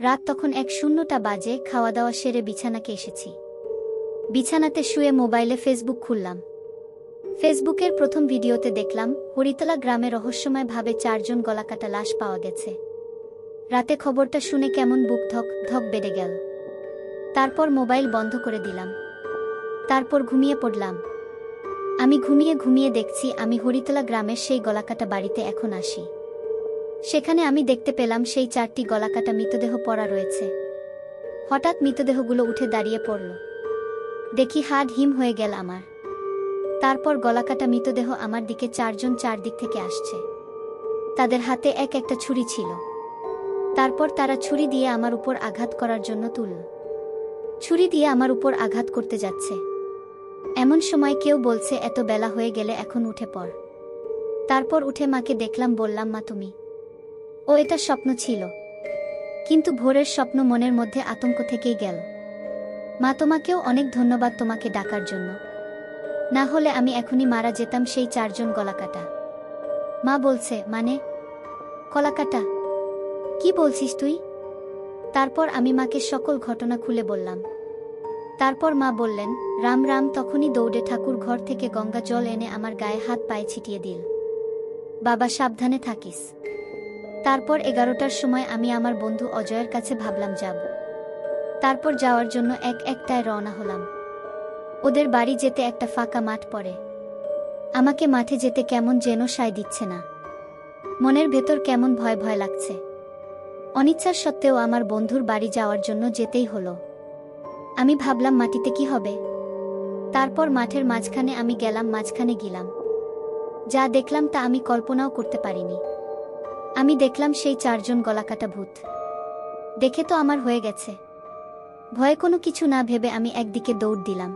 রাত তখন 1:00টা বাজে। খাওয়া দাওয়া সেরে বিছানাকে এসেছি। বিছানাতে শুয়ে মোবাইলে ফেসবুক খুললাম। ফেসবুকের প্রথম ভিডিওতে দেখলাম হরিতলা গ্রামে রহস্যময়ভাবে 4 জন গলাকাটা লাশ পাওয়া গেছে। রাতে খবরটা শুনে কেমন বুক ধক ধক বেড়ে গেল। তারপর মোবাইল বন্ধ করে দিলাম। তারপর ঘুমিয়ে পড়লাম। আমি ঘুমিয়ে ঘুমিয়ে দেখছি আমি হরিতলা গ্রামের সেই গলাকাটা বাড়িতে এখন আসি। সেখানে আমি দেখতে পেলাম সেই 4টি গলাকাটা মৃতদেহ পড়া রয়েছে। হঠাৎ মৃতদেহগুলো উঠে দাঁড়িয়ে পড়ল। দেখি হাড় হিম হয়ে গেল আমার। তারপর গলাকাটা মৃতদেহ আমার দিকে 4 জন 4 দিক থেকে আসছে। তাদের হাতে এক একটা ছুরি ছিল। তারপর তারা ছুরি দিয়ে আমার উপর আঘাত করার জন্য তুলল। ছুরি দিয়ে আমার উপর আঘাত করতে যাচ্ছে। এমন সময় কেউ বলছে এত বেলা হয়ে গেলে এখন উঠে পড়। তারপর উঠে মাকে দেখলাম, বললাম, মা তুমি? ও এটা স্বপ্ন ছিল। কিন্তু ভোরের স্বপ্ন মনের মধ্যে আতঙ্ক থেকেই গেল। মা তোমাকেও অনেক ধন্যবাদ তোমাকে ডাকার জন্য। না হলে আমি এখনই মারা যেতাম সেই 4 জন গলাকাটা। মা বলছে, মানে? গলাকাটা? কি বলছিস তুই? তারপর আমি মাকে সকল ঘটনা খুলে বললাম। তারপর মা বললেন, রাম রাম। তখনই দৌড়ে ঠাকুর ঘর থেকে গঙ্গা জল এনে আমার গায়ে হাত পায়ে ছিটিয়ে দিল। বাবা, সাবধানে থাকিস। তারপর 11টার সময় আমি আমার বন্ধু অজয়ের কাছে ভাবলাম যাব। তারপর যাওয়ার জন্য একটায় রওনা হলাম। ওদের বাড়ি যেতে একটা ফাঁকা মাঠ পড়ে। আমাকে মাঠে যেতে কেমন যেন সায় দিচ্ছে না। মনের ভেতর কেমন ভয় ভয় লাগছে। অনিচ্ছার সত্ত্বেও আমার বন্ধুর বাড়ি যাওয়ার জন্য যেতেই হলো। আমি ভাবলাম মাটিতে কি হবে। তারপর মাঠের মাঝখানে আমি গেলাম। মাঝখানে গেলাম, যা দেখলাম তা আমি কল্পনাও করতে পারিনি। আমি দেখলাম সেই 4 জন গলাকাটা ভূত। দেখে তো আমার হয়ে গেছে। ভয়ে কোনো কিছু না ভেবে আমি একদিকে দৌড় দিলাম।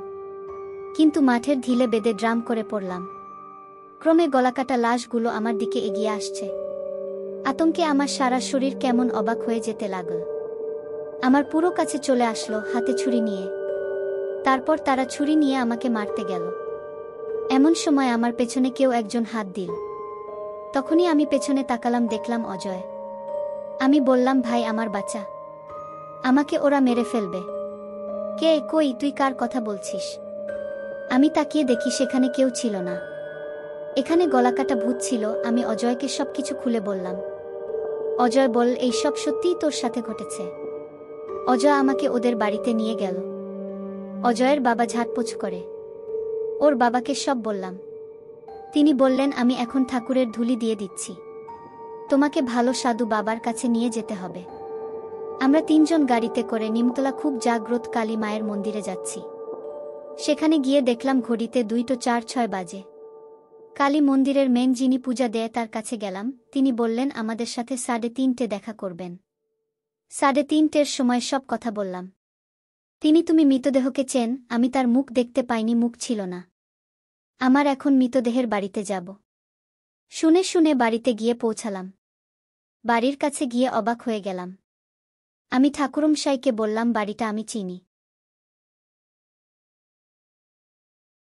কিন্তু মাঠের ঢিলে বেঁধে ড্রাম করে পড়লাম। ক্রমে গলাকাটা লাশগুলো আমার দিকে এগিয়ে আসছে। আতঙ্কে আমার সারা শরীর কেমন অবাক হয়ে যেতে লাগল। আমার পুরো কাছে চলে আসলো, হাতে ছুরি নিয়ে। তারপর তারা ছুরি নিয়ে আমাকে মারতে গেল। এমন সময় আমার পেছনে কেউ একজন হাত দিল। তখনই আমি পেছনে তাকালাম, দেখলাম অজয়। আমি বললাম, ভাই আমার বাঁচা, আমাকে ওরা মেরে ফেলবে। কে? কই? তুই কার কথা বলছিস? আমি তাকিয়ে দেখি সেখানে কেউ ছিল না। এখানে গলাকাটা ভূত ছিল। আমি অজয়কে সবকিছু খুলে বললাম। অজয় বল, এই সব সত্যিই তোর সাথে ঘটেছে? অজয় আমাকে ওদের বাড়িতে নিয়ে গেল। অজয়ের বাবা ঝাড়পোছ করে। ওর বাবাকে সব বললাম। তিনি বললেন, আমি এখন ঠাকুরের ধুলি দিয়ে দিচ্ছি। তোমাকে ভালো সাধু বাবার কাছে নিয়ে যেতে হবে। আমরা 3 জন গাড়িতে করে নিমতলা খুব জাগ্রত কালী মায়ের মন্দিরে যাচ্ছি। সেখানে গিয়ে দেখলাম ঘড়িতে 2:04 বাজে। কালী মন্দিরের মেন যিনি পূজা দেয় তার কাছে গেলাম। তিনি বললেন আমাদের সাথে 3:30 দেখা করবেন। 3:30-এর সময় সব কথা বললাম। তুমি মৃতদেহকে চেন? আমি তার মুখ দেখতে পাইনি, মুখ ছিল না। আমার এখন মৃতদেহের বাড়িতে যাব। শুনে শুনে বাড়িতে গিয়ে পৌঁছালাম। বাড়ির কাছে গিয়ে অবাক হয়ে গেলাম। আমি ঠাকুরমশাইকে বললাম, বাড়িটা আমি চিনি।